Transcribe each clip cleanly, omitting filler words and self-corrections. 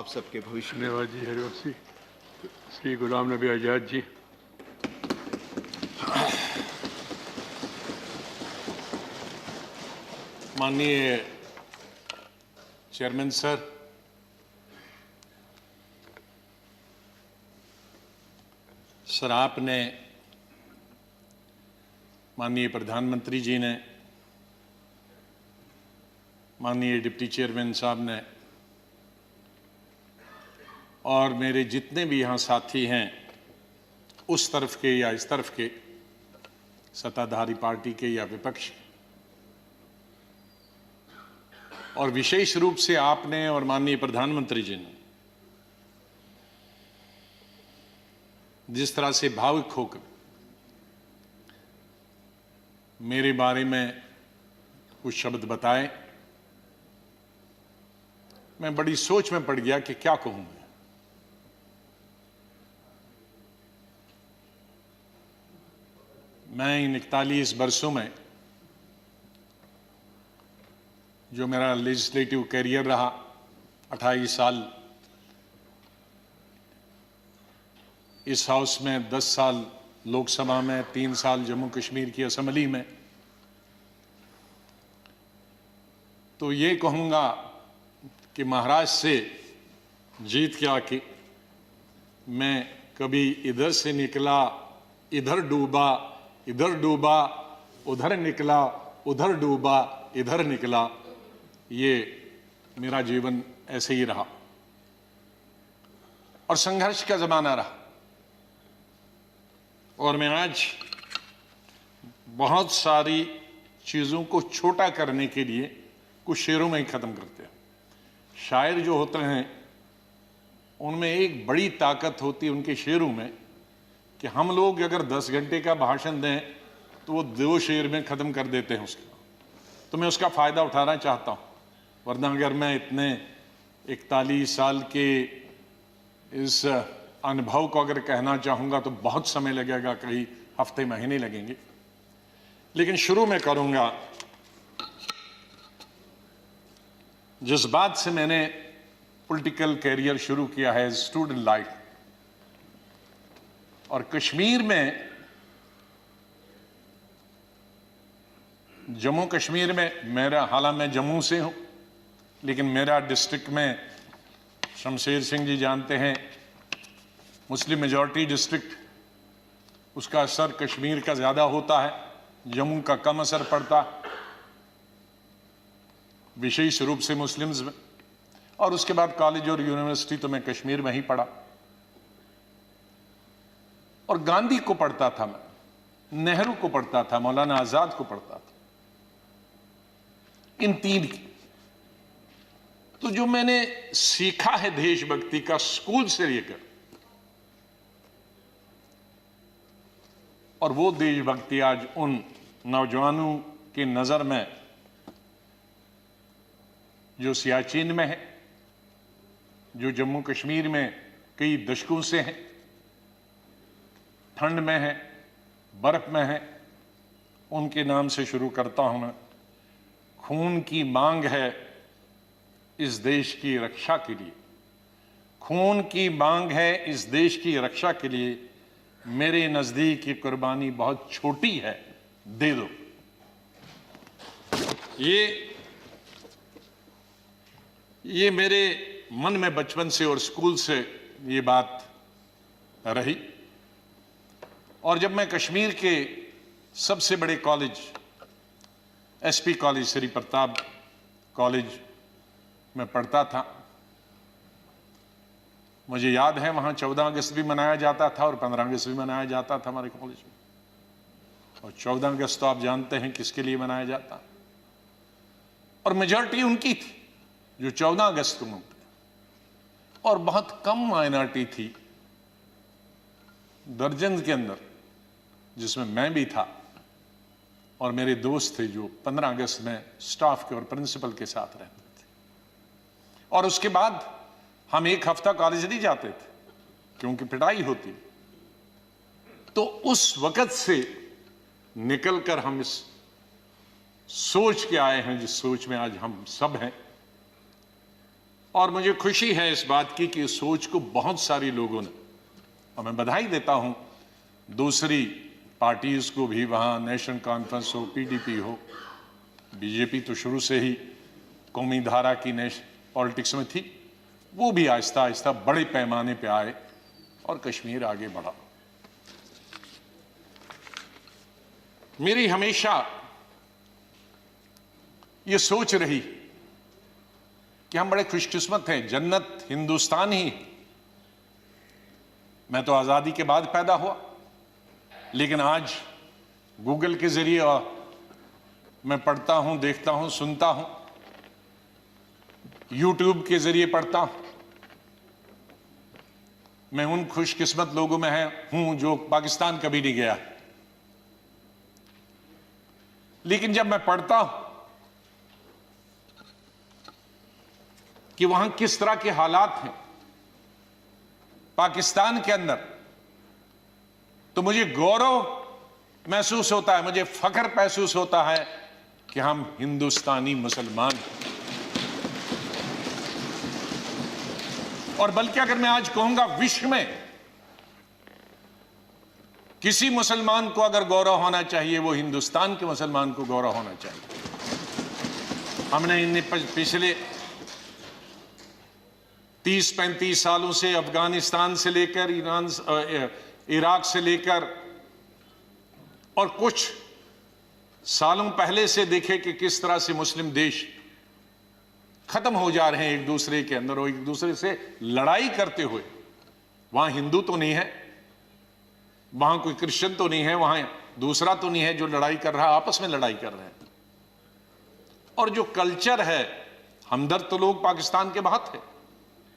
आप सबके भविष्य में। धन्यवाद जी हरिवंशी। श्री गुलाम नबी आजाद जी। माननीय चेयरमैन सर, आपने, माननीय प्रधानमंत्री जी ने, माननीय डिप्टी चेयरमैन साहब ने और मेरे जितने भी यहाँ साथी हैं, उस तरफ के या इस तरफ के, सत्ताधारी पार्टी के या विपक्ष के, और विशेष रूप से आपने और माननीय प्रधानमंत्री जी ने जिस तरह से भावुक होकर मेरे बारे में कुछ शब्द बताए, मैं बड़ी सोच में पड़ गया कि क्या कहूं मैं इन 41 वर्षों में जो मेरा लेजिस्लेटिव कैरियर रहा, 28 साल इस हाउस में, 10 साल लोकसभा में, 3 साल जम्मू कश्मीर की असेंबली में, तो ये कहूँगा कि महाराष्ट्र से जीत के आके मैं कभी इधर से निकला, इधर डूबा, इधर डूबा, उधर निकला, उधर डूबा, इधर निकला, ये मेरा जीवन ऐसे ही रहा और संघर्ष का जमाना रहा। और मैं आज बहुत सारी चीज़ों को छोटा करने के लिए कुछ शेरों में ही ख़त्म करते हैं। शायर जो होते हैं उनमें एक बड़ी ताकत होती है उनके शेरों में कि हम लोग अगर 10 घंटे का भाषण दें तो वो 2 शेर में ख़त्म कर देते हैं उसका। तो मैं उसका फ़ायदा उठाना चाहता हूँ, वरना अगर मैं इतने 41 साल के इस अनुभव को अगर कहना चाहूँगा तो बहुत समय लगेगा, कई हफ्ते महीने लगेंगे। लेकिन शुरू में करूँगा जिस बात से मैंने पॉलिटिकल कैरियर शुरू किया है, स्टूडेंट लाइफ। और कश्मीर में, जम्मू कश्मीर में मेरा, हालांकि मैं जम्मू से हूँ, लेकिन मेरा डिस्ट्रिक्ट में, शमशेर सिंह जी जानते हैं, मुस्लिम मेजॉरिटी डिस्ट्रिक्ट, उसका असर कश्मीर का ज़्यादा होता है, जम्मू का कम असर पड़ता है, विशेष रूप से मुस्लिम्स में। और उसके बाद कॉलेज और यूनिवर्सिटी तो मैं कश्मीर में ही पढ़ा और गांधी को पढ़ता था मैं, नेहरू को पढ़ता था, मौलाना आजाद को पढ़ता था, इन 3 की। तो जो मैंने सीखा है देशभक्ति का स्कूल से लेकर, और वो देशभक्ति आज उन नौजवानों की नजर में जो सियाचिन में है, जो जम्मू कश्मीर में कई दशकों से हैं, ठंड में है, बर्फ में है, उनके नाम से शुरू करता हूं मैं। खून की मांग है इस देश की रक्षा के लिए, खून की मांग है इस देश की रक्षा के लिए, मेरे नजदीक ये कुर्बानी बहुत छोटी है, दे दो। ये मेरे मन में बचपन से और स्कूल से ये बात रही। और जब मैं कश्मीर के सबसे बड़े college, SP college, Shri Pratap college में पढ़ता था, मुझे याद है वहां 14 अगस्त भी मनाया जाता था और 15 अगस्त भी मनाया जाता था हमारे कॉलेज में। और 14 अगस्त तो आप जानते हैं किसके लिए मनाया जाता, और मेजॉरिटी उनकी थी जो 14 अगस्त को मनते, और बहुत कम माइनॉरिटी थी, दर्जन के अंदर, जिसमें मैं भी था और मेरे दोस्त थे जो 15 अगस्त में स्टाफ के और प्रिंसिपल के साथ रहते थे। और उसके बाद हम 1 हफ्ता कॉलेज नहीं जाते थे क्योंकि पिटाई होती। तो उस वक्त से निकलकर हम इस सोच के आए हैं जिस सोच में आज हम सब हैं। और मुझे खुशी है इस बात की कि इस सोच को बहुत सारे लोगों ने, और मैं बधाई देता हूं दूसरी पार्टीज को भी, वहां नेशनल कॉन्फ्रेंस हो, पीडीपी हो, बीजेपी तो शुरू से ही कौमी धारा की पॉलिटिक्स में थी, वो भी आहिस्ता आहिस्ता बड़े पैमाने पे आए और कश्मीर आगे बढ़ा। मेरी हमेशा ये सोच रही कि हम बड़े खुशकिस्मत हैं, जन्नत हिंदुस्तान ही है। मैं तो आजादी के बाद पैदा हुआ, लेकिन आज गूगल के जरिए मैं पढ़ता हूं, देखता हूं, सुनता हूं, यूट्यूब के जरिए पढ़ता हूं। मैं उन खुशकिस्मत लोगों में हूं जो पाकिस्तान कभी नहीं गया, लेकिन जब मैं पढ़ता हूं कि वहां किस तरह के हालात हैं पाकिस्तान के अंदर, तो मुझे गौरव महसूस होता है, मुझे फख्र महसूस होता है कि हम हिंदुस्तानी मुसलमान हैं। और बल्कि अगर मैं आज कहूंगा विश्व में किसी मुसलमान को अगर गौरव होना चाहिए, वो हिंदुस्तान के मुसलमान को गौरव होना चाहिए। हमने इन पिछले 30-35 सालों से अफगानिस्तान से लेकर इराक से लेकर और कुछ सालों पहले से देखे कि किस तरह से मुस्लिम देश खत्म हो जा रहे हैं एक दूसरे के अंदर और एक दूसरे से लड़ाई करते हुए। वहां हिंदू तो नहीं है, वहां कोई क्रिश्चियन तो नहीं है, वहां दूसरा तो नहीं है जो लड़ाई कर रहा है, आपस में लड़ाई कर रहे हैं। और जो कल्चर है, हमदर्द तो लोग पाकिस्तान के बहुत है,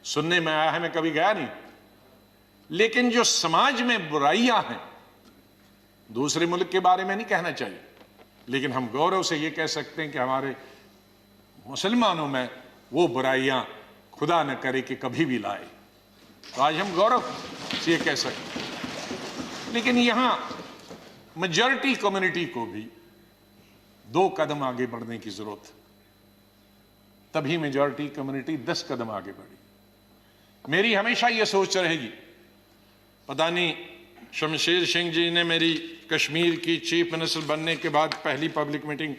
सुनने में आया है, मैं कभी गया नहीं, लेकिन जो समाज में बुराइयां हैं, दूसरे मुल्क के बारे में नहीं कहना चाहिए, लेकिन हम गौरव से ये कह सकते हैं कि हमारे मुसलमानों में वो बुराइयां खुदा न करे कि कभी भी लाए। तो आज हम गौरव से ये कह सकते हैं। लेकिन यहां मेजॉरिटी कम्युनिटी को भी 2 कदम आगे बढ़ने की जरूरत है, तभी मेजॉरिटी कम्युनिटी 10 कदम आगे बढ़ी। मेरी हमेशा यह सोच रहेगी, पता नहीं शमशेर सिंह जी ने मेरी कश्मीर की चीफ मिनिस्टर बनने के बाद पहली पब्लिक मीटिंग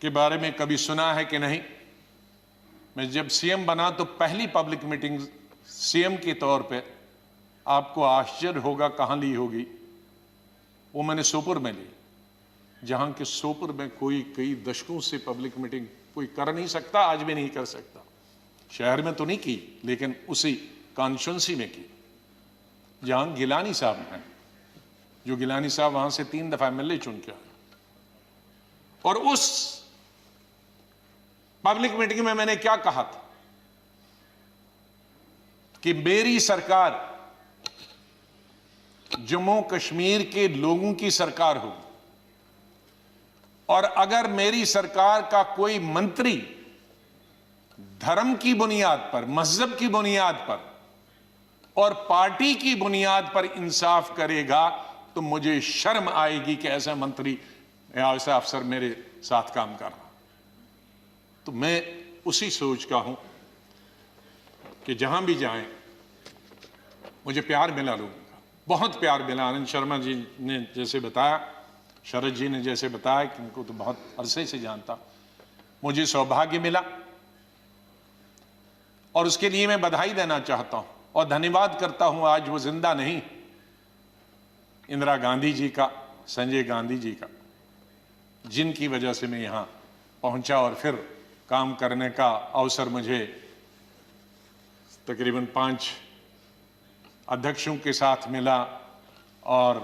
के बारे में कभी सुना है कि नहीं। मैं जब सीएम बना तो पहली पब्लिक मीटिंग सीएम के तौर पे, आपको आश्चर्य होगा कहां ली होगी, वो मैंने सोपुर में ली, जहां के सोपुर में कोई कई दशकों से पब्लिक मीटिंग कोई कर नहीं सकता, आज भी नहीं कर सकता। शहर में तो नहीं की, लेकिन उसी कॉन्स्टिट्यूंसी में की जहां गिलानी साहब हैं, जो गिलानी साहब वहां से 3 दफा एमएलए चुन के आए। और उस पब्लिक मीटिंग में मैंने क्या कहा था कि मेरी सरकार जम्मू कश्मीर के लोगों की सरकार होगी, और अगर मेरी सरकार का कोई मंत्री धर्म की बुनियाद पर, मजहब की बुनियाद पर और पार्टी की बुनियाद पर इंसाफ करेगा, तो मुझे शर्म आएगी कि ऐसा मंत्री या ऐसा अफसर मेरे साथ काम कर रहा। तो मैं उसी सोच का हूं कि जहां भी जाएं मुझे प्यार मिला, लोगों का बहुत प्यार मिला। आनंद शर्मा जी ने जैसे बताया, शरद जी ने जैसे बताया कि उनको तो बहुत अरसे से जानता, मुझे सौभाग्य मिला और उसके लिए मैं बधाई देना चाहता हूं और धन्यवाद करता हूं। आज वो जिंदा नहीं, इंदिरा गांधी जी का, संजय गांधी जी का, जिनकी वजह से मैं यहां पहुंचा और फिर काम करने का अवसर मुझे तकरीबन 5 अध्यक्षों के साथ मिला और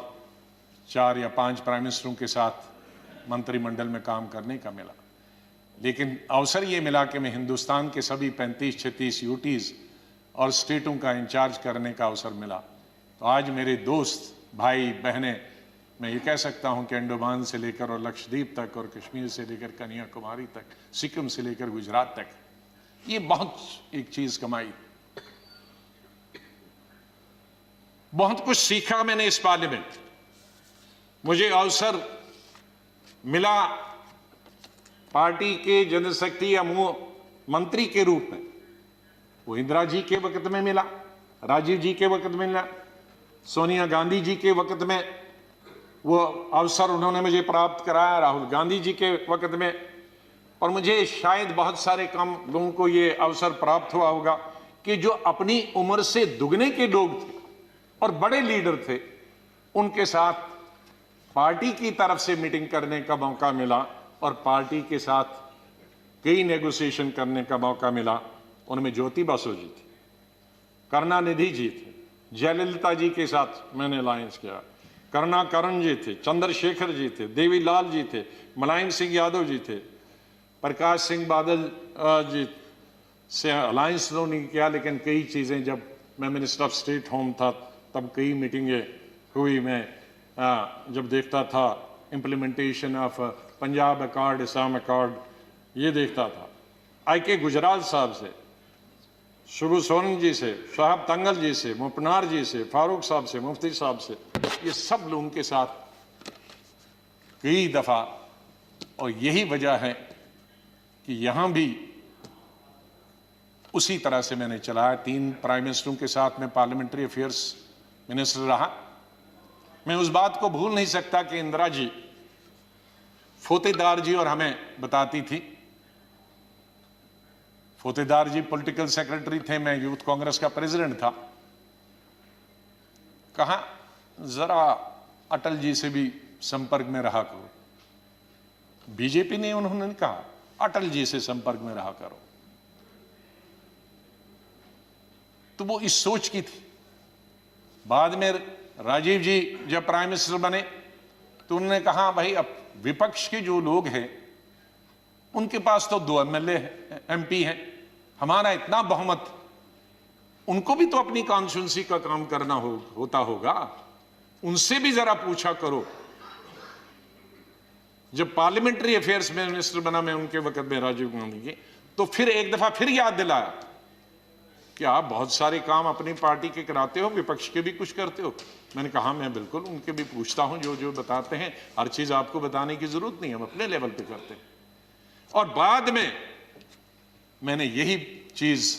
4 या 5 प्राइम मिनिस्टरों के साथ मंत्रिमंडल में काम करने का मिला। लेकिन अवसर ये मिला कि मैं हिंदुस्तान के सभी 35-36 यूटीज और स्टेटों का इंचार्ज करने का अवसर मिला। तो आज मेरे दोस्त, भाई, बहनें, मैं ये कह सकता हूं कि अंडमान से लेकर और लक्षद्वीप तक और कश्मीर से लेकर कन्याकुमारी तक, सिक्किम से लेकर गुजरात तक, ये बहुत एक चीज कमाई, बहुत कुछ सीखा मैंने इस पार्लियामेंट। मुझे अवसर मिला पार्टी के जनशक्ति या मंत्री के रूप में, वो इंदिरा जी के वक्त में मिला, राजीव जी के वक्त में मिला, सोनिया गांधी जी के वक्त में वो अवसर उन्होंने मुझे प्राप्त कराया, राहुल गांधी जी के वक्त में, और मुझे शायद बहुत सारे कम लोगों को ये अवसर प्राप्त हुआ होगा कि जो अपनी उम्र से दुगने के लोग थे और बड़े लीडर थे, उनके साथ पार्टी की तरफ से मीटिंग करने का मौका मिला और पार्टी के साथ कई नेगोशिएशन करने का मौका मिला। उनमें ज्योति बासु जी थी, करुणानिधि जी थे, जयललिता जी के साथ मैंने अलायंस किया, करुणाकरण जी थे, चंद्रशेखर जी थे, देवीलाल जी थे, मुलायम सिंह यादव जी थे, प्रकाश सिंह बादल जी से अलायंस तो नहीं किया, लेकिन कई चीज़ें जब मैं मिनिस्टर ऑफ स्टेट होम था तब कई मीटिंगें हुई। मैं जब देखता था implementation of Punjab accord, Assam accord, ये देखता था। आई.के. गुजराल साहब से, शुभू सोरेन जी से, शाहब तंगल जी से, मुपनार जी से, फारूक साहब से, मुफ्ती साहब से, ये सब लोगों के साथ कई दफ़ा, और यही वजह है कि यहाँ भी उसी तरह से मैंने चलाया। 3 प्राइम मिनिस्टरों के साथ मैं पार्लियामेंट्री अफेयर्स मिनिस्टर रहा। मैं उस बात को भूल नहीं सकता कि इंदिरा जी फोतेदार जी और हमें बताती थी, फोतेदार जी पॉलिटिकल सेक्रेटरी थे, मैं यूथ कांग्रेस का प्रेसिडेंट था, कहा जरा अटल जी से भी संपर्क में रहा करो। बीजेपी ने, उन्होंने कहा अटल जी से संपर्क में रहा करो। तो वो इस सोच की थी। बाद में राजीव जी जब प्राइम मिनिस्टर बने तो उन्होंने कहा भाई अब विपक्ष के जो लोग हैं उनके पास तो 2 एमएलए एमपी हैं, हमारा इतना बहुमत, उनको भी तो अपनी कॉन्स्टिट्यूंसी का काम करना होता होगा, उनसे भी जरा पूछा करो। जब पार्लियामेंट्री अफेयर्स में मिनिस्टर बना मैं उनके वक्त में राजीव गांधी के, तो फिर एक दफा फिर याद दिलाया कि आप बहुत सारे काम अपनी पार्टी के कराते हो, विपक्ष के भी कुछ करते हो। मैंने कहा मैं बिल्कुल उनके भी पूछता हूं, जो जो बताते हैं, हर चीज आपको बताने की जरूरत नहीं, हम अपने लेवल पे करते हैं। और बाद में मैंने यही चीज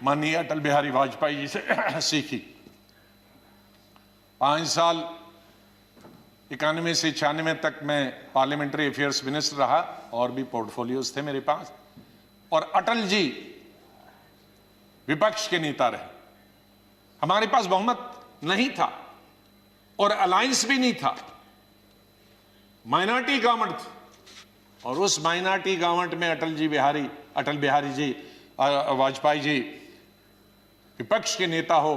माननीय अटल बिहारी वाजपेयी जी से सीखी। 5 साल 91 से 96 तक मैं पार्लियामेंट्री अफेयर्स मिनिस्टर रहा और भी पोर्टफोलियोज थे मेरे पास, और अटल जी विपक्ष के नेता रहे। हमारे पास बहुमत नहीं था और अलायंस भी नहीं था, माइनॉरिटी गवर्नमेंट थी, और उस माइनॉरिटी गवर्नमेंट में अटल बिहारी जी वाजपेयी जी विपक्ष के नेता हो,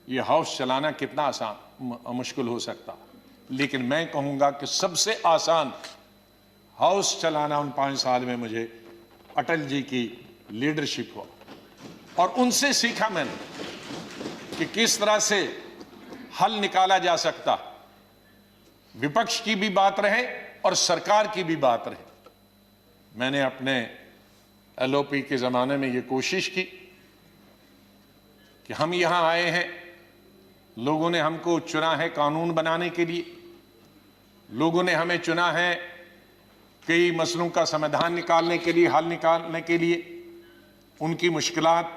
यह हाउस चलाना कितना आसान मुश्किल हो सकता। लेकिन मैं कहूंगा कि सबसे आसान हाउस चलाना उन 5 साल में मुझे अटल जी की लीडरशिप हुआ, और उनसे सीखा मैंने कि किस तरह से हल निकाला जा सकता, विपक्ष की भी बात रहे और सरकार की भी बात रहे। मैंने अपने एलओपी के जमाने में यह कोशिश की कि हम यहां आए हैं, लोगों ने हमको चुना है कानून बनाने के लिए, लोगों ने हमें चुना है कई मसलों का समाधान निकालने के लिए, हल निकालने के लिए, उनकी मुश्किलात,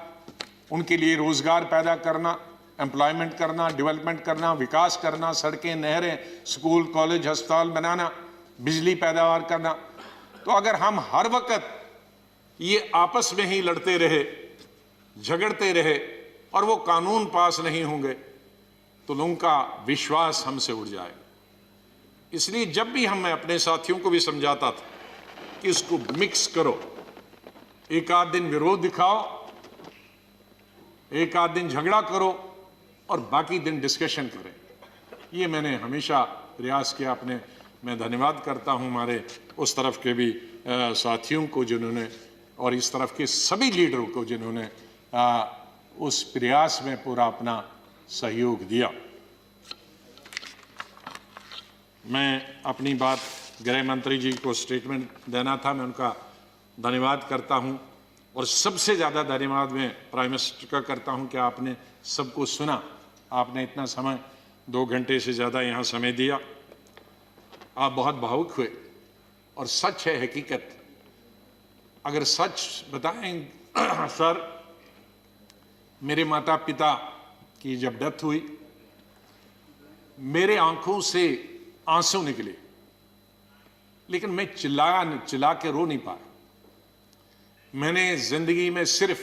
उनके लिए रोजगार पैदा करना, एम्प्लॉयमेंट करना, डेवलपमेंट करना, विकास करना, सड़कें, नहरें, स्कूल, कॉलेज, अस्पताल बनाना, बिजली पैदावार करना। तो अगर हम हर वक्त ये आपस में ही लड़ते रहे, झगड़ते रहे और वो कानून पास नहीं होंगे तो लोगों का विश्वास हमसे उड़ जाएगा। इसलिए जब भी मैं अपने साथियों को भी समझाता था कि इसको मिक्स करो, एक आध दिन विरोध दिखाओ, एक आध दिन झगड़ा करो और बाकी दिन डिस्कशन करें। ये मैंने हमेशा प्रयास किया अपने। मैं धन्यवाद करता हूं हमारे उस तरफ के भी साथियों को जिन्होंने, और इस तरफ के सभी लीडरों को जिन्होंने उस प्रयास में पूरा अपना सहयोग दिया। मैं अपनी बात गृह मंत्री जी को स्टेटमेंट देना था, मैं उनका धन्यवाद करता हूं, और सबसे ज़्यादा धन्यवाद मैं प्राइम मिनिस्टर का करता हूं कि आपने सबको सुना, आपने इतना समय 2 घंटे से ज़्यादा यहाँ समय दिया। आप बहुत भावुक हुए, और सच है, हकीकत अगर सच बताएं सर, मेरे माता पिता की जब डेथ हुई, मेरे आंखों से आंसू निकले, लेकिन मैं चिल्ला के रो नहीं पाया। मैंने जिंदगी में सिर्फ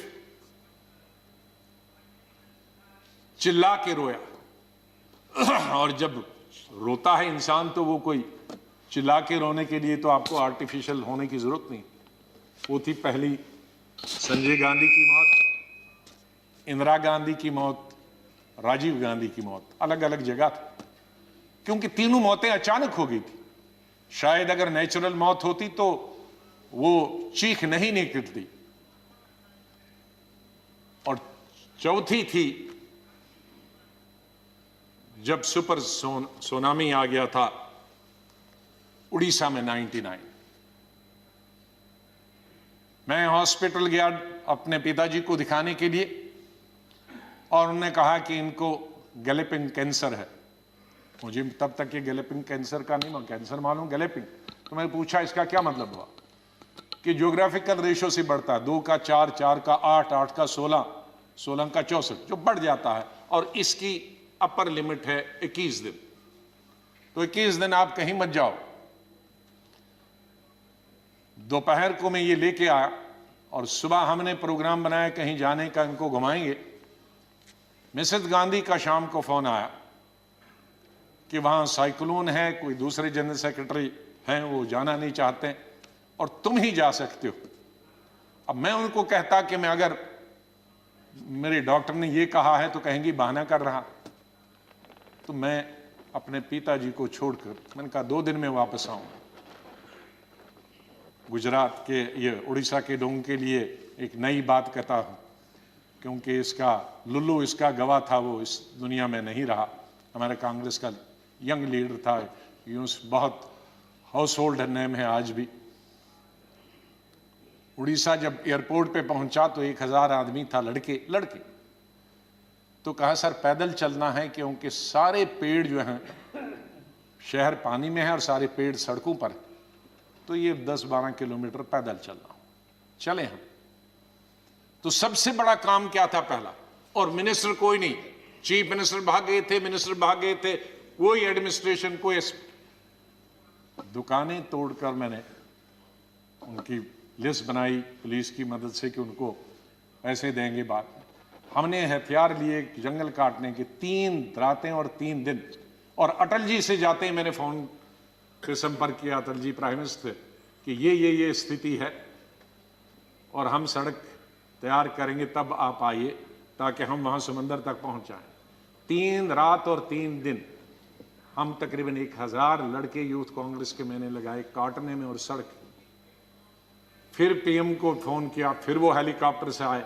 चिल्ला के रोया। और जब रोता है इंसान तो वो कोई चिल्ला के रोने के लिए तो आपको आर्टिफिशियल होने की जरूरत नहीं। वो थी पहली संजय गांधी की मौत, इंदिरा गांधी की मौत, राजीव गांधी की मौत, अलग अलग जगह थी, क्योंकि तीनों मौतें अचानक हो गई थी। शायद अगर नेचुरल मौत होती तो वो चीख नहीं निकलती। और चौथी थी जब सुपर सुनामी आ गया था उड़ीसा में 99। मैं हॉस्पिटल गया अपने पिताजी को दिखाने के लिए, और उन्होंने कहा कि इनको गैलेपिंग कैंसर है। मुझे तब तक ये गैलेपिंग कैंसर का नहीं, कैंसर मालूम, गैलेपिंग। तो मैंने पूछा इसका क्या मतलब हुआ, कि ज्योग्राफिकल रेशो से बढ़ता है, 2 का 4, 4 का 8, 8 का 16, 16 का 64, जो बढ़ जाता है, और इसकी अपर लिमिट है 21 दिन। तो 21 दिन आप कहीं मत जाओ। दोपहर को मैं ये लेके आया, और सुबह हमने प्रोग्राम बनाया कहीं जाने का, इनको घुमाएंगे। मिसेस गांधी का शाम को फोन आया कि वहां साइक्लोन है, कोई दूसरे जनरल सेक्रेटरी हैं वो जाना नहीं चाहते, और तुम ही जा सकते हो। अब मैं उनको कहता कि मैं अगर मेरे डॉक्टर ने ये कहा है तो कहेंगी बहाना कर रहा। तो मैं अपने पिताजी को छोड़कर, मैंने कहा 2 दिन में वापस आऊंगा। गुजरात के, ये उड़ीसा के लोगों के लिए एक नई बात कहता हूं, क्योंकि इसका लुल्लू इसका गवाह था, वो इस दुनिया में नहीं रहा। हमारे कांग्रेस का यंग लीडर था, यूनुस, बहुत हाउस होल्ड नेम है आज भी। उड़ीसा जब एयरपोर्ट पे पहुंचा तो 1000 आदमी था, लड़के। तो कहा सर पैदल चलना है, क्योंकि सारे पेड़ जो हैं, शहर पानी में है और सारे पेड़ सड़कों पर है, तो ये 10-12 किलोमीटर पैदल चलना। चले हम। तो सबसे बड़ा काम क्या था पहला, और मिनिस्टर कोई नहीं, चीफ मिनिस्टर भाग गए थे, मिनिस्टर भाग गए थे, कोई एडमिनिस्ट्रेशन, कोई। दुकानें तोड़कर मैंने उनकी लिस्ट बनाई पुलिस की मदद से कि उनको पैसे देंगे बाद में। हमने हथियार लिए जंगल काटने के, 3 रातें और 3 दिन। और अटल जी से जाते ही मैंने फोन पे संपर्क किया, अटल जी प्राइम मिनिस्टर, कि ये स्थिति है और हम सड़क तैयार करेंगे, तब आप आइए ताकि हम वहां समंदर तक पहुंच जाएं। 3 रात और 3 दिन हम तकरीबन 1000 लड़के यूथ कांग्रेस के मैंने लगाए काटने में और सड़क। फिर पीएम को फोन किया, फिर वो हेलीकॉप्टर से आए,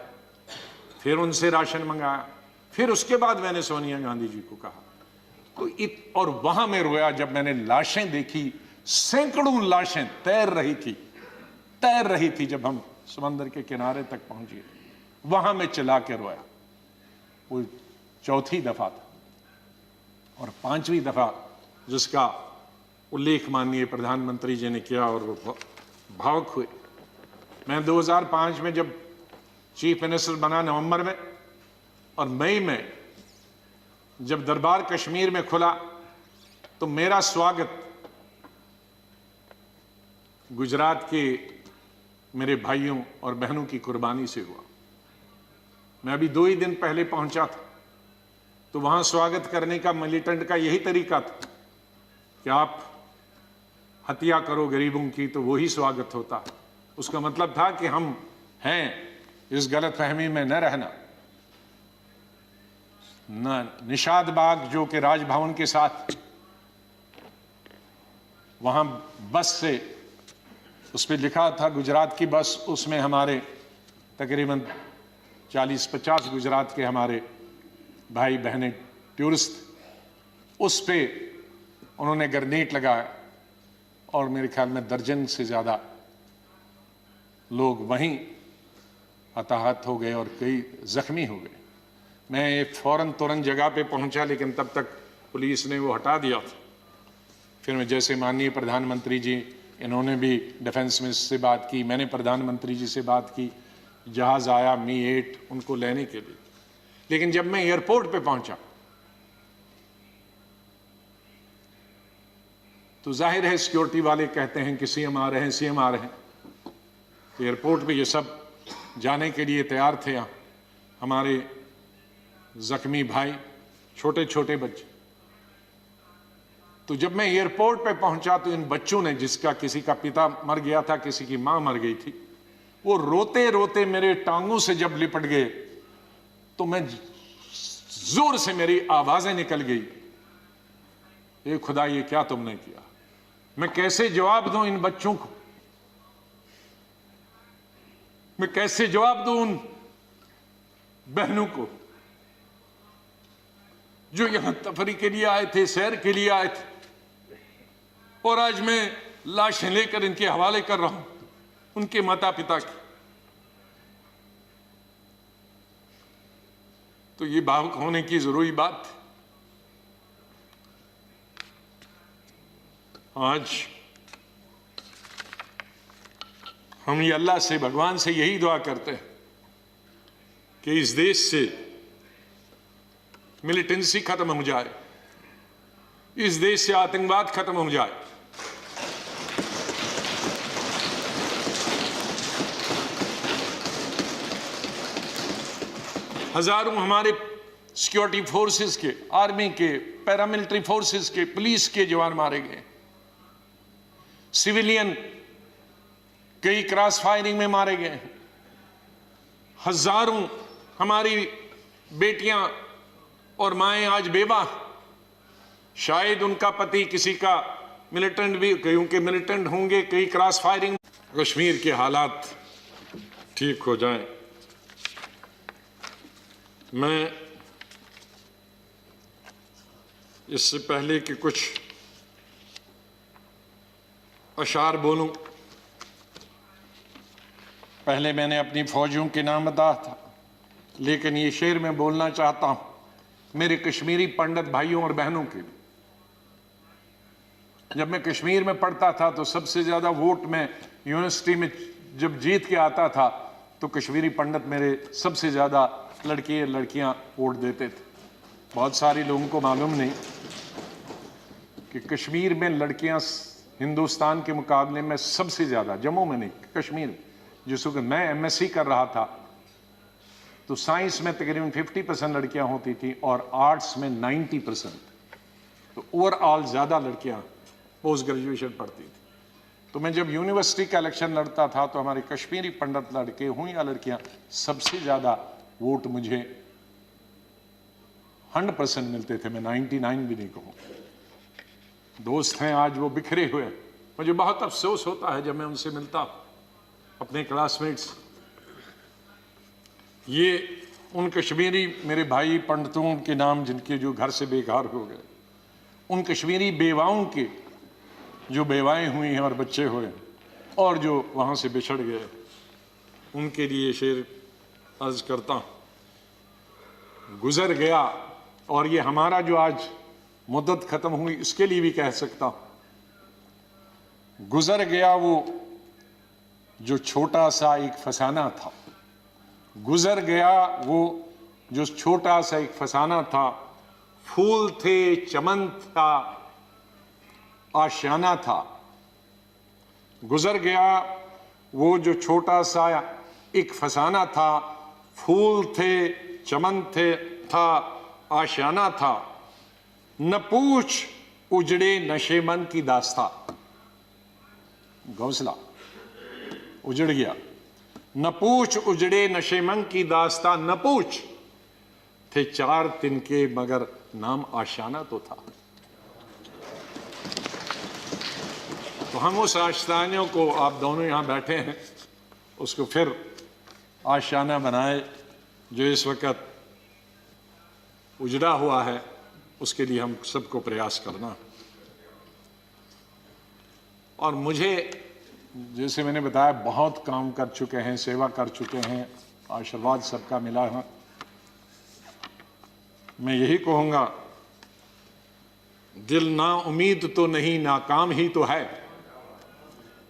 फिर उनसे राशन मंगाया, फिर उसके बाद मैंने सोनिया गांधी जी को कहा। तो और वहां मैं रोया जब मैंने लाशें देखी, सैकड़ों लाशें तैर रही थी जब हम समंदर के किनारे तक पहुंचे। वहां मैं चिल्ला के रोया। वो 4थी दफा था। और 5वीं दफा जिसका उल्लेख माननीय प्रधानमंत्री जी ने किया और वो भावुक हुए। मैं 2005 में जब चीफ मिनिस्टर बना नवंबर में, और मई में जब दरबार कश्मीर में खुला, तो मेरा स्वागत गुजरात के मेरे भाइयों और बहनों की कुर्बानी से हुआ। मैं अभी 2 ही दिन पहले पहुंचा था, तो वहां स्वागत करने का मिलिटेंट का यही तरीका था कि आप हत्या करो गरीबों की तो वही स्वागत होता। उसका मतलब था कि हम हैं, इस गलतफहमी में न रहना। निषाद बाग जो कि राजभवन के साथ, वहां बस से उस पर लिखा था गुजरात की बस, उसमें हमारे तकरीबन 40-50 गुजरात के हमारे भाई बहनें टूरिस्ट, उस पे उन्होंने ग्रेनेड लगाया और मेरे ख्याल में दर्जन से ज़्यादा लोग वहीं हताहत हो गए और कई जख्मी हो गए। मैं एक फौरन तुरंत जगह पे पहुंचा, लेकिन तब तक पुलिस ने वो हटा दिया था। फिर मैं जैसे माननीय प्रधानमंत्री जी इन्होंने भी डिफेंस मिनिस्टर से बात की, मैंने प्रधानमंत्री जी से बात की, जहाज आया मी-8 उनको लेने के लिए। लेकिन जब मैं एयरपोर्ट पे पहुंचा तो जाहिर है सिक्योरिटी वाले कहते हैं कि सीएम आ रहे हैं, सीएम आ रहे हैं। तो एयरपोर्ट पे ये सब जाने के लिए तैयार थे। हमारे जख्मी भाई, छोटे छोटे बच्चे। तो जब मैं एयरपोर्ट पे पहुंचा तो इन बच्चों ने, जिसका किसी का पिता मर गया था, किसी की मां मर गई थी, वो रोते रोते मेरे टांगों से जब लिपट गए तो मैं जोर से, मेरी आवाजें निकल गई, ये खुदा ये क्या तुमने किया। मैं कैसे जवाब दूं इन बच्चों को, मैं कैसे जवाब दूं उन बहनों को जो यहां तफरी के लिए आए थे, सैर के लिए आए थे, और आज मैं लाशें लेकर इनके हवाले कर रहा हूं उनके माता पिता की। तो ये भावुक होने की जरूरी बात थी। आज हम ये अल्लाह से, भगवान से यही दुआ करते हैं कि इस देश से मिलिटेंसी खत्म हो जाए, इस देश से आतंकवाद खत्म हो जाए। हजारों हमारे सिक्योरिटी फोर्सेस के, आर्मी के, पैरामिलिट्री फोर्सेस के, पुलिस के जवान मारे गए, सिविलियन कई क्रॉस फायरिंग में मारे गए, हजारों हमारी बेटियां और माएं आज बेवा, शायद उनका पति किसी का मिलिटेंट भी, कईयों के मिलिटेंट होंगे, कई क्रॉस फायरिंग। कश्मीर के हालात ठीक हो जाएं। मैं इससे पहले कि कुछ अशार बोलूं, पहले मैंने अपनी फौजियों के नाम बताया था, लेकिन ये शेर मैं बोलना चाहता हूं मेरे कश्मीरी पंडित भाइयों और बहनों के लिए। जब मैं कश्मीर में पढ़ता था तो सबसे ज्यादा वोट में यूनिवर्सिटी में जब जीत के आता था तो कश्मीरी पंडित मेरे सबसे ज्यादा लड़के लड़कियां वोट देते थे। बहुत सारे लोगों को मालूम नहीं कि कश्मीर में लड़कियां हिंदुस्तान के मुकाबले में सबसे ज्यादा, जम्मू में नहीं, कश्मीर में, जिस वक्त मैं एमएससी कर रहा था तो साइंस में तकरीबन 50% लड़कियां होती थी और आर्ट्स में 90%। तो ओवरऑल ज्यादा लड़कियां पोस्ट ग्रेजुएशन पढ़ती थी। तो मैं जब यूनिवर्सिटी का इलेक्शन लड़ता था तो हमारे कश्मीरी पंडित लड़के हों या लड़कियां, सबसे ज्यादा वोट मुझे 100% मिलते थे। मैं 99 भी नहीं कहूं। दोस्त हैं आज वो बिखरे हुए, मुझे बहुत अफसोस होता है जब मैं उनसे मिलता अपने क्लासमेट्स। ये उन कश्मीरी मेरे भाई पंडितों के नाम जिनके जो घर से बेघर हो गए, उन कश्मीरी बेवाओं के जो बेवाएं हुई हैं और बच्चे हुए और जो वहां से बिछड़ गए, उनके लिए शेर अर्ज करता हूं। गुजर गया, और ये हमारा जो आज मुद्दत खत्म हुई इसके लिए भी कह सकता हूं, गुजर गया वो जो छोटा सा एक फसाना था, गुजर गया वो जो छोटा सा एक फसाना था। फूल थे, चमन था, आशियाना था। गुजर गया वो जो छोटा सा एक फसाना था, फूल थे, चमन थे, था, आशियाना था। न पूछ उजड़े नशे मन की दास्ता, घोंसला उजड़ गया। न पूछ उजड़े नशे मन की दास्ता, न पूछ थे 4 तिनके मगर नाम आशियाना तो था। तो हम उस आशियाने को, आप दोनों यहां बैठे हैं, उसको फिर आशियाना बनाए जो इस वक्त उजड़ा हुआ है, उसके लिए हम सबको प्रयास करना। और मुझे, जैसे मैंने बताया, बहुत काम कर चुके हैं, सेवा कर चुके हैं, आशीर्वाद सबका मिला है। मैं यही कहूंगा, दिल ना उम्मीद तो नहीं, नाकाम ही तो है।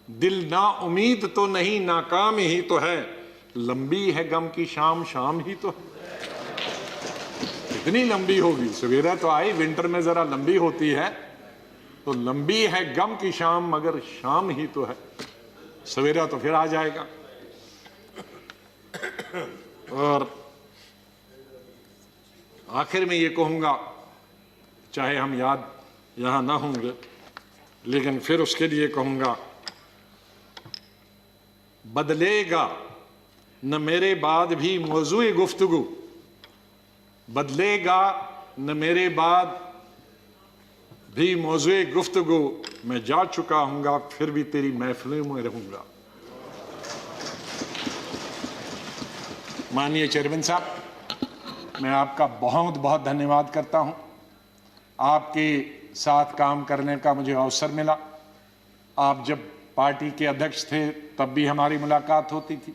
दिल ना उम्मीद तो नहीं, नाकाम ही तो है, लंबी है गम की शाम, शाम ही तो है। कितनी लंबी होगी? सवेरा तो आई, विंटर में जरा लंबी होती है, तो लंबी है गम की शाम, मगर शाम ही तो है, सवेरा तो फिर आ जाएगा। और आखिर में ये कहूंगा, चाहे हम याद यहां ना होंगे, लेकिन फिर उसके लिए कहूंगा, बदलेगा न मेरे बाद भी मौजूए गुफ्तगू, बदलेगा न मेरे बाद भी मौजूए गुफ्तगू, मैं जा चुका हूंगा फिर भी तेरी महफिलों में रहूंगा। माननीय चेयरमैन साहब, मैं आपका बहुत बहुत धन्यवाद करता हूं। आपके साथ काम करने का मुझे अवसर मिला। आप जब पार्टी के अध्यक्ष थे तब भी हमारी मुलाकात होती थी,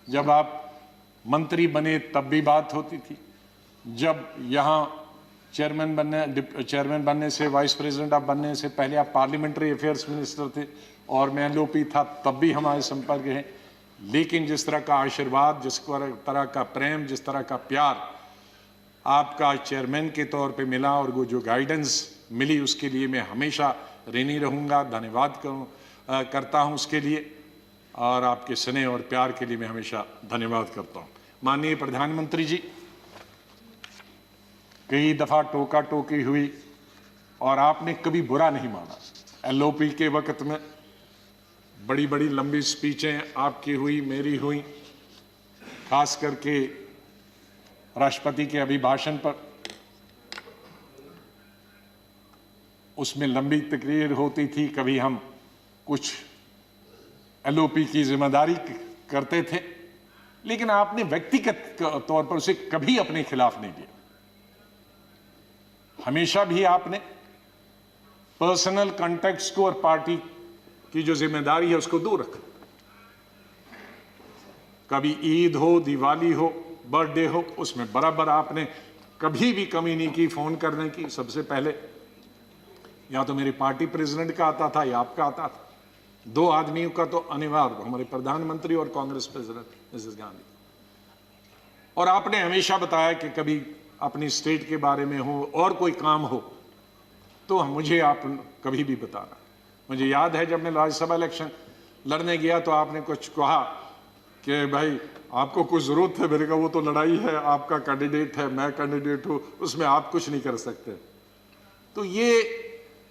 जब आप मंत्री बने तब भी बात होती थी, जब यहाँ चेयरमैन बनने से, वाइस प्रेसिडेंट आप बनने से पहले आप पार्लियामेंट्री अफेयर्स मिनिस्टर थे और मैं एलओपी था, तब भी हमारे संपर्क है। लेकिन जिस तरह का आशीर्वाद, जिस तरह का प्रेम, जिस तरह का प्यार आपका चेयरमैन के तौर पे मिला और वो जो गाइडेंस मिली, उसके लिए मैं हमेशा ऋणी रहूँगा। धन्यवाद करता हूँ उसके लिए, और आपके स्नेह और प्यार के लिए मैं हमेशा धन्यवाद करता हूँ। माननीय प्रधानमंत्री जी, कई दफ़ा टोका टोकी हुई और आपने कभी बुरा नहीं माना। एलओपी के वक्त में बड़ी बड़ी लंबी स्पीचें आपकी हुई, मेरी हुई, खास करके राष्ट्रपति के अभिभाषण पर। उसमें लंबी तकरीर होती थी, कभी हम कुछ एलओपी की जिम्मेदारी करते थे, लेकिन आपने व्यक्तिगत तौर पर उसे कभी अपने खिलाफ नहीं दिया। हमेशा भी आपने पर्सनल कॉन्टेक्ट्स को और पार्टी की जो जिम्मेदारी है उसको दूर रखा। कभी ईद हो, दिवाली हो, बर्थडे हो, उसमें बराबर आपने कभी भी कमी नहीं की फोन करने की। सबसे पहले या तो मेरी पार्टी प्रेसिडेंट का आता था या आपका आता था। दो आदमियों का तो अनिवार्य, हमारे प्रधानमंत्री और कांग्रेस प्रेसिडेंट मिसेस गांधी। और आपने हमेशा बताया कि कभी अपनी स्टेट के बारे में हो और कोई काम हो तो मुझे आप कभी भी बताना। मुझे याद है जब मैं राज्यसभा इलेक्शन लड़ने गया तो आपने कुछ कहा कि भाई आपको कुछ जरूरत है। मेरे का वो तो लड़ाई है, आपका कैंडिडेट है, मैं कैंडिडेट हूं, उसमें आप कुछ नहीं कर सकते। तो ये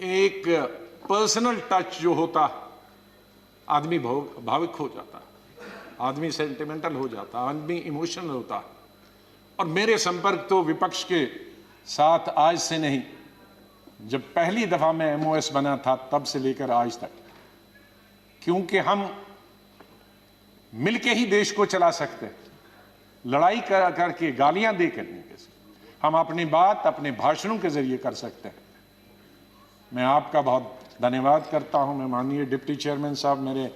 एक पर्सनल टच जो होता, आदमी भावुक हो जाता है, आदमी सेंटिमेंटल हो जाता है, आदमी इमोशनल होता है। और मेरे संपर्क तो विपक्ष के साथ आज से नहीं, जब पहली दफा मैं एमओएस बना था तब से लेकर आज तक, क्योंकि हम मिलके ही देश को चला सकते हैं। लड़ाई करके, गालियां दे करने के से हम अपनी बात अपने भाषणों के जरिए कर सकते हैं। मैं आपका बहुत धन्यवाद करता हूं। मैं माननीय डिप्टी चेयरमैन साहब, मेरे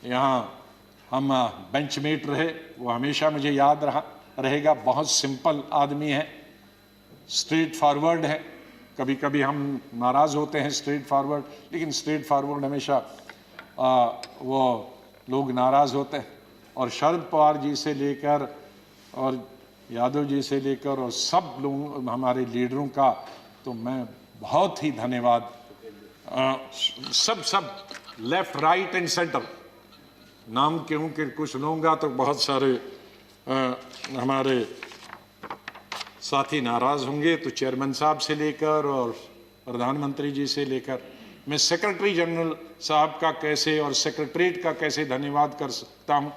यहाँ हम बेंचमेट रहे, वो हमेशा मुझे याद रहेगा। बहुत सिंपल आदमी है, स्ट्रेट फॉरवर्ड है। कभी कभी हम नाराज होते हैं स्ट्रेट फॉरवर्ड, लेकिन स्ट्रेट फॉरवर्ड हमेशा वो लोग नाराज होते हैं। और शरद पवार जी से लेकर और यादव जी से लेकर और सब लोग हमारे लीडरों का तो मैं बहुत ही धन्यवाद, सब लेफ्ट राइट एंड सेंटर, नाम क्यों कि कुछ लूँगा तो बहुत सारे हमारे साथी नाराज होंगे। तो चेयरमैन साहब से लेकर और प्रधानमंत्री जी से लेकर, मैं सेक्रेटरी जनरल साहब का कैसे और सेक्रेटरीट का कैसे धन्यवाद कर सकता हूँ,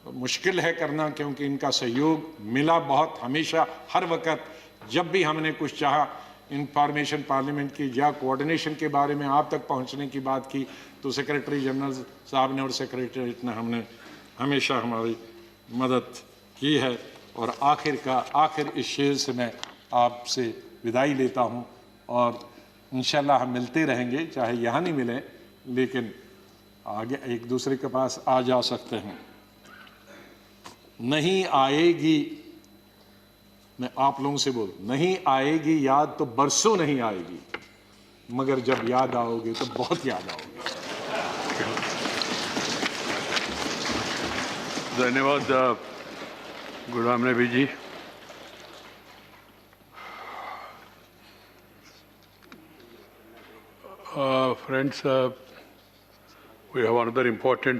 मुश्किल है करना, क्योंकि इनका सहयोग मिला बहुत। हमेशा हर वक्त जब भी हमने कुछ चाहा इंफॉर्मेशन पार्लियामेंट की या कोऑर्डिनेशन के बारे में आप तक पहुंचने की बात की, तो सेक्रेटरी जनरल साहब ने और सेक्रेटरीट ने हमने हमेशा हमारी मदद की है। और आखिर इस शेर से मैं आपसे विदाई लेता हूं, और इंशाल्लाह हम मिलते रहेंगे, चाहे यहाँ नहीं मिले लेकिन आगे एक दूसरे के पास आ जा सकते हैं। नहीं आएगी, मैं आप लोगों से बोल, नहीं आएगी याद तो बरसों नहीं आएगी, मगर जब याद आओगे तो बहुत याद आओगे। धन्यवाद Ghulam Nabi ji. Friends, we have another important